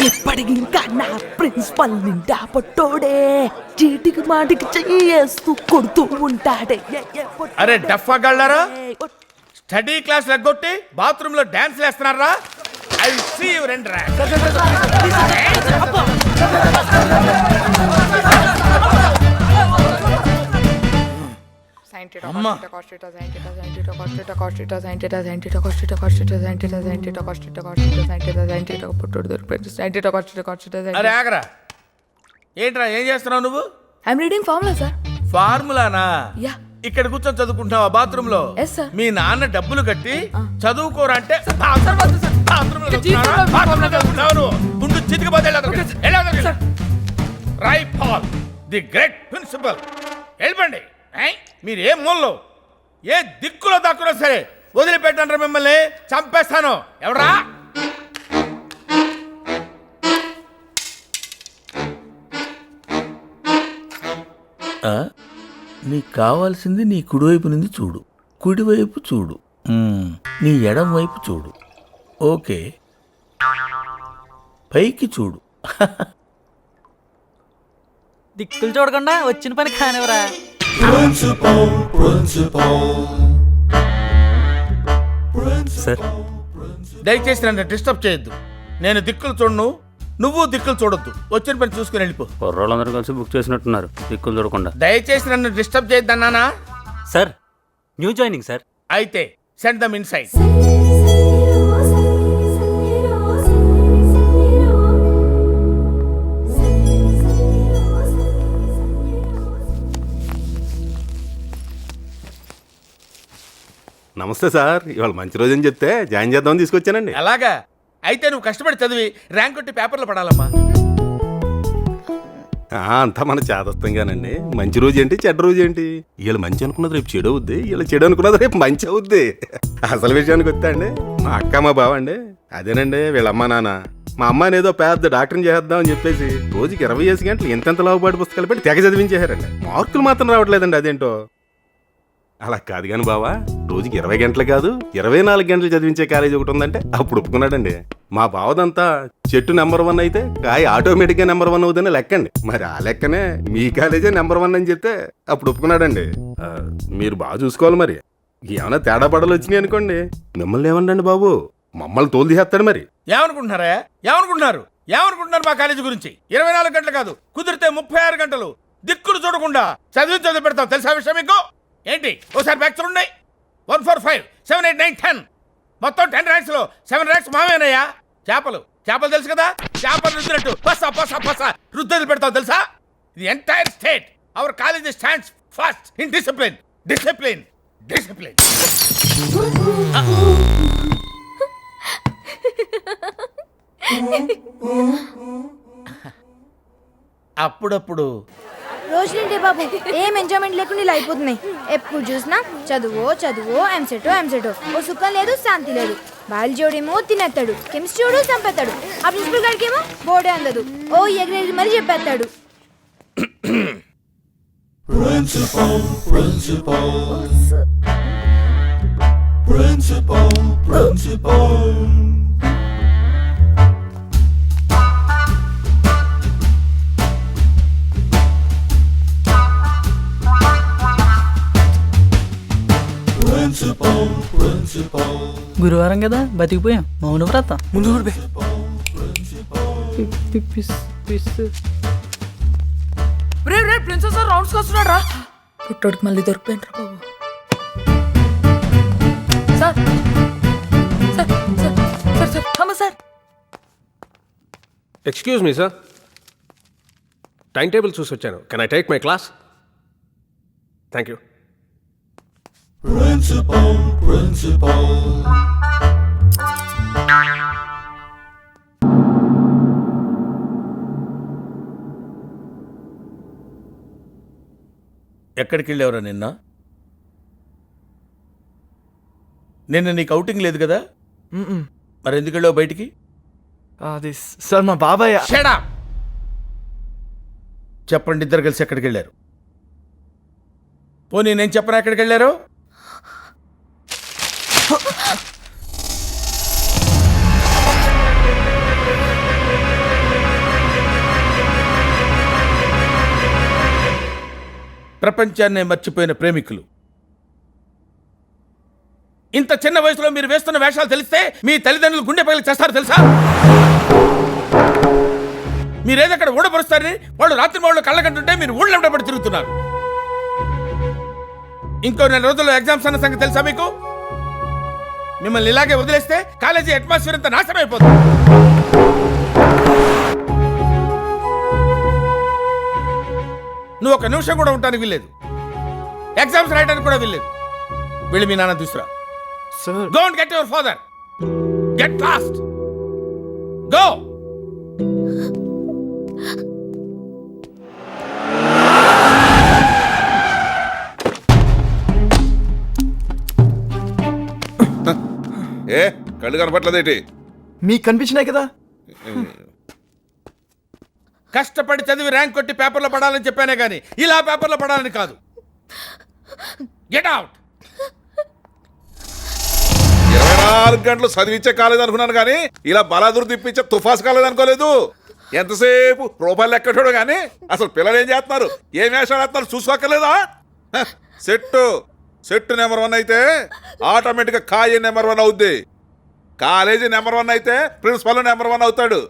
ఇప్పటికి ఇంకా నా ప్రిన్సిపల్ నిండా పొట్టోడే చీటికి మాటికి చెయ్యేస్తూ కొడుతూ ఉంటాడే. అరే డఫా గళ్ళారా, స్టడీ క్లాస్ లెగ్గొట్టి బాత్రూమ్ లో డాన్స్ వేస్తున్నారా? ఐ విల్ సీ యు రెండ్రా. అరే ఆగరా, ఏంట్రా ఏం చేస్తున్నావు నువ్వు? I'm reading formula sir. ఫార్ములానా? యా. ఇక్కడ కూర్చొని చదువుకుంటున్నావా బాత్రూమ్ లో? Yes, sir. మీ నాన్న డబ్బులు కట్టి చదువుకోరంటే గుండు చితికిపోతే right Paul the great principal. వెళ్ళిపోండి. మీరు ఏ మూలలో ఏ దిక్కులో దాక్కున్నా సరే వదిలిపెట్టండి, మిమ్మల్ని చంపేస్తాను. ఎవరా? నీకు కావాల్సింది నీ కుడివైపు నుండి చూడు, కుడివైపు చూడు, నీ ఎడం వైపు చూడు. ఓకే, పైకి చూడు. దిక్కులు చూడకుండా వచ్చిన పని కానివరా. సార్, దయచేసి నన్ను డిస్టర్బ్ చేయొద్దు. నేను దిక్కులు చూడను, నువ్వు దిక్కులు చూడొద్దు. వచ్చిన పని చూసుకుని వెళ్ళిపో. కుర్రోళ్ళందరూ కలిసి బుక్ చేసినట్టున్నారు దిక్కులు చూడకుండా. దయచేసి నన్ను డిస్టర్బ్ చేయొద్దన్నానా? Sir, new joining sir. అయితే సెండ్ దమ్ ఇన్సైడ్. నమస్తే సార్, ఇవాళ మంచి రోజు అని చెప్తే జాయిన్ చేద్దామని తీసుకొచ్చానండి. అలాగా? అయితే నువ్వు కష్టపడి చదివి ర్యాంక్ కొట్టి పేపర్లో పడాలమ్మా. అంతా మన చేదస్తంగానండి. మంచి రోజు ఏంటి చెడ్డ రోజు ఏంటి? వీళ్ళు మంచి అనుకున్నది రేపు చెడు అవుద్ది, వీళ్ళు చెడు అనుకున్నది రేపు మంచి అవుద్ది. అసలు విషయానికి వస్తా అండి, మా అక్క మా బావ అండి, అదేనండి వీళ్ళ అమ్మ నాన్న. మా అమ్మాయిని ఏదో పెద్ద డాక్టర్ని చేద్దామని చెప్పేసి రోజుకి 20 గంటలు ఎంతెంత లావుపాటు పుస్తకాలు పెట్టి తెగ చదివించేశారండి. మార్కులు మాత్రం రావట్లేదండి. అదేంటో. అలా కాదు కానీ బావా, రోజుకి 20 గంటలు కాదు 24 గంటలు చదివించే కాలేజీ ఒకటి ఉందంటే అప్పుడు ఒప్పుకున్నాడండి. మా బావదంతా చెట్టు నెంబర్ 1 అయితే కాయ ఆటోమేటిక్గా నెంబర్ 1 అవుతుందని లెక్కండి. మరి ఆ లెక్కనే మీ కాలేజే నెంబర్ 1 అని చెప్తే అప్పుడు ఒప్పుకున్నాడండి. మీరు బాగా చూసుకోవాలి. మరి ఏమైనా తేడా పడలు వచ్చినాయి అనుకోండి, మిమ్మల్ని ఏమన్నాండి బాబు, మమ్మల్ని తోలు తీసేస్తాడు. మరి ఏమనుకుంటున్నారా? ఏమనుకుంటున్నారు మా కాలేజీ గురించి? 24 గంటలు కాదు, కుదిరితే 36 గంటలు దిక్కులు చూడకుండా చదివి పెడతాం. తెలుసా విషయం మీకు? ఏంటి ఓసారి బ్యాక్ చూడండి. 1 4 5 7 8 9 10 మొత్తం 10 ర్యాంక్స్ లో 7 ర్యాంక్స్ మావేనయ్యా. చేపలు తెలుసు కదా, చేపలు రుద్దినట్టు పస రుద్దులు పెడతావు తెలుసా? The entire state hour college stands first in discipline. అప్పుడప్పుడు రోజులంటే బాబు ఏం ఎంజాయ్మెంట్ లేకుండా ఇలా అయిపోతున్నాయి. ఎప్పుడు చూసినా చదువు ఎంసెటో ఓ సుఖం లేదు, శాంతి లేదు. బయాలజీడేమో తినేస్తాడు, కెమిస్ట్రీ చంపేస్తాడు, ఆ ప్రిన్సిపల్ గారికి ఏమో బోర్డే అందదు, ఓ ఎగిరెగిరి మరి చెప్పేస్తాడు. గురువారం కదా బతికిపోయాం. మౌన వ్రతం ముందు ప్రిన్సెస్ రౌండ్స్ వస్తున్నాడు రా. పుట్టోడికి మళ్ళీ దొరికిపోయింది రా బాబు. Sir sir excuse me sir, time table చూసి వచ్చాను. Can I take my class? Thank you. ఎక్కడికి వెళ్ళేవరా నిన్న నీకు అవుటింగ్ లేదు కదా? మరి ఎందుకు వెళ్ళావు బయటికి? అది సార్ మా బాబాయ్. చెప్పండి, ఇద్దరు కలిసి ఎక్కడికి వెళ్ళారు? పోనీ నేను చెప్పనా ఎక్కడికి వెళ్ళారు? ప్రపంచాన్నే మర్చిపోయిన ప్రేమికులు. ఇంత చిన్న వయసులో మీరు వేస్తున్న వేషాలు తెలిస్తే మీ తల్లిదండ్రులు గుండె పగిలి చేస్తారు తెలుసా? మీరేదక్కడ ఊడపరుస్తారని వాళ్ళు రాత్రి వాళ్ళు కళ్ళకంటుంటే మీరు ఊళ్ళో పడి తిరుగుతున్నారు. ఇంకో 4 రోజుల్లో ఎగ్జామ్స్ అన్న సంగతి తెలుసా మీకు? మిమ్మల్ని ఇలాగే వదిలేస్తే కాలేజీ అట్మాస్ఫియర్ అంతా నాశనం అయిపోతుంది. నువ్వు ఒక నిమిషం కూడా ఉండడానికి వీల్లేదు. ఎగ్జామ్స్ రాయడానికి కూడా వీల్లేదు. వెళ్ళి మీ నాన్న తీసుకురా. Sir. Go and get your father. Get fast. Go. ఏ కళ్ళు కనపట్లేదేటి? మీకు కనిపించినాయి కదా. కష్టపడి చదివి ర్యాంక్ కొట్టి పేపర్లో పడాలని చెప్పానే కానీ ఇలా పేపర్లో పడాలని కాదు. Get out. 24 గంటలు చదివించే కాలేదు అనుకున్నాను కానీ ఇలా బలాదురు తిప్పించే తుఫాస్ కాలేదు అనుకోలేదు. ఎంతసేపు రూపాయలు లెక్కటోడు కానీ అసలు పిల్లలు ఏం చేస్తున్నారు, ఏం వేషాలు వేస్తున్నారు చూసుకోక్కర్లేదా? సెట్టు నెంబర్ 1 అయితే ఆటోమేటిక్గా కాయ నెంబర్ 1 అవుద్ది. కాలేజీ నెంబర్ 1 అయితే ప్రిన్సిపల్ నెంబర్ 1 అవుతాడు.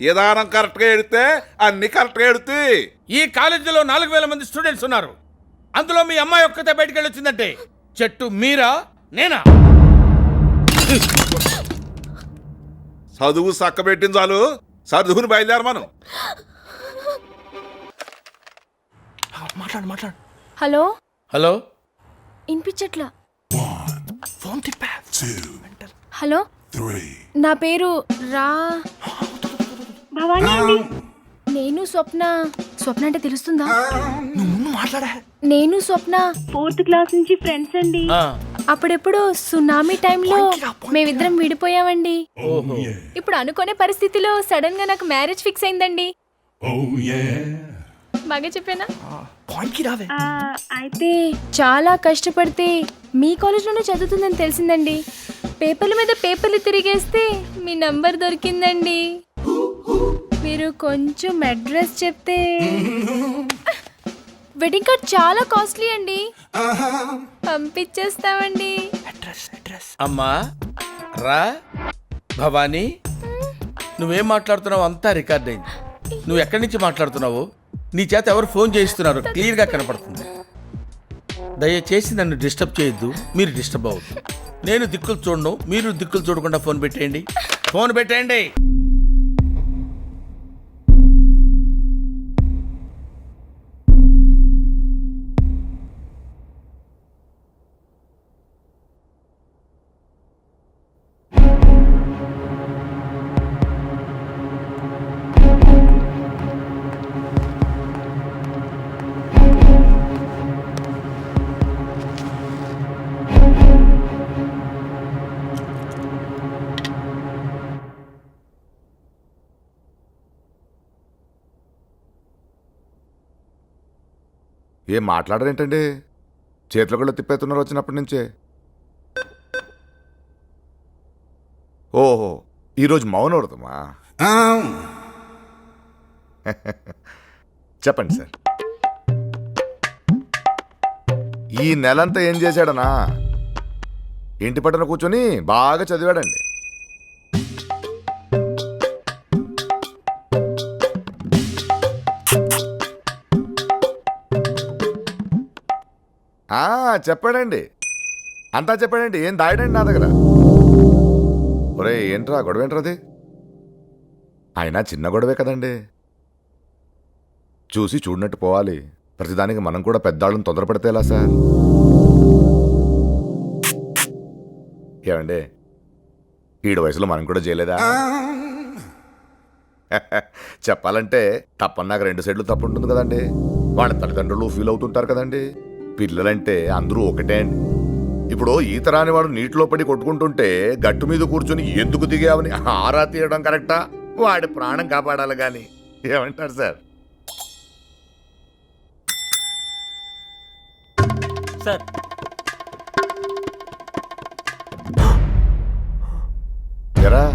విధానం కరెక్ట్గా ఎడితే అన్ని కరెక్ట్గా ఎడుతాయి. ఈ కాలేజీలో 4000 మంది స్టూడెంట్స్ ఉన్నారు. అందులో మీ అమ్మాయి ఒక్కతే బయటికి వెళ్ళి వచ్చిందంటే చెట్టు మీరా నేనా? చదువు సక్క పెట్టింది చాలు, సర్దుకుని బయలుదేర మనం. మాట్లాడు. హలో, హలో, వినిపించట్లా. ఫోన్ తిప్పా. హలో, నా పేరు భవానీ అండి. నేను స్వప్న అంటే తెలుస్తుందా? నువ్వు మాట్లాడా. నేను స్వప్న 4th క్లాస్ నుంచి ఫ్రెండ్స్ అండి. అప్పుడెప్పుడు సునామీ టైంలో మేమిద్దరం విడిపోయామండి. ఇప్పుడు అనుకునే పరిస్థితిలో సడన్ గా నాకు మ్యారేజ్ ఫిక్స్ అయిందండి. బాగా చెప్పానా? అయితే చాలా కష్టపడితే మీ కాలేజ్లోనే చదువుతుందని తెలిసిందండి. పేపర్ల మీద పేపర్లు తిరిగేస్తే మీ నంబర్ దొరికిందండి. మీరు కొంచెం అడ్రస్ చెప్తే. వెడ్డింగ్ కార్డ్ చాలా కాస్ట్లీ అండి, పంపించేస్తామండి. అమ్మా రా. భవానీ, నువ్వేం మాట్లాడుతున్నావు అంతా రికార్డ్ అయింది. నువ్వు ఎక్కడి నుంచి మాట్లాడుతున్నావు, నీ చేత ఎవరు ఫోన్ చేయిస్తున్నారు క్లియర్గా కనపడుతుంది. దయచేసి నన్ను డిస్టర్బ్ చేయొద్దు, మీరు డిస్టర్బ్ అవ్వద్దు. నేను దిక్కులు చూడను, మీరు దిక్కులు చూడకుండా ఫోన్ పెట్టేయండి. ఫోన్ పెట్టేయండి. ఏం మాట్లాడరేంటండి? చేతిలో కూడా తిప్పేస్తున్నారు వచ్చినప్పటి నుంచే. ఓహో, ఈరోజు మౌనవ్రతమా? చెప్పండి సార్. ఈ నెలంతా ఏం చేశాడనా? ఇంటి పట్టున కూర్చొని బాగా చదివాడండి. చెప్పాడండి, అంతా చెప్పాడండి. ఏం దాయడండి నా దగ్గర. ఒరే ఏంట్రా గొడవ, ఏంట్రది? అయినా చిన్న గొడవే కదండి, చూసి చూడనట్టు పోవాలి. ప్రతిదానికి మనం కూడా పెద్దాళ్ళని తొందరపడితే ఎలా సార్? ఏమండి, ఈడు వయసులో మనం కూడా చేయలేదా? చెప్పాలంటే తప్పన్నాక 2 సైడ్లు తప్పు ఉంటుంది కదండి. వాళ్ళ తల్లిదండ్రులు ఫీల్ అవుతుంటారు కదండి. పిల్లలంటే అందరూ ఒకటే అండి. ఇప్పుడు ఈత రాని వాడు నీటిలో పడి కొట్టుకుంటుంటే గట్టు మీద కూర్చొని ఎందుకు దిగావని ఆరా తీయడం కరెక్టా? వాడి ప్రాణం కాపాడాలి కానీ. ఏమంటారు సార్? సార్ ఎరా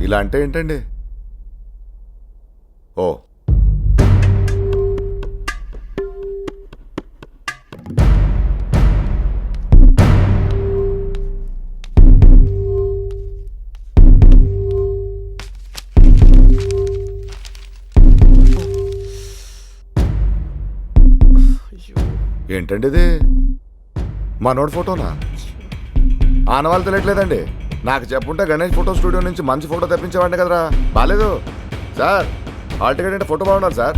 ఇలా అంటే ఏంటండి? ఓ ఏంటండి ఇది మనోడి ఫోటోనా ఆనవాళ్ళు తెలియట్లేదండి. నాకు చెప్పుంటే గణేష్ ఫోటో స్టూడియో నుంచి మంచి ఫోటో తెప్పించేవాడిని కదరా. బాలేదు సార్, హాల్ టికెట్ అంటే ఫోటో బాగున్నారు సార్.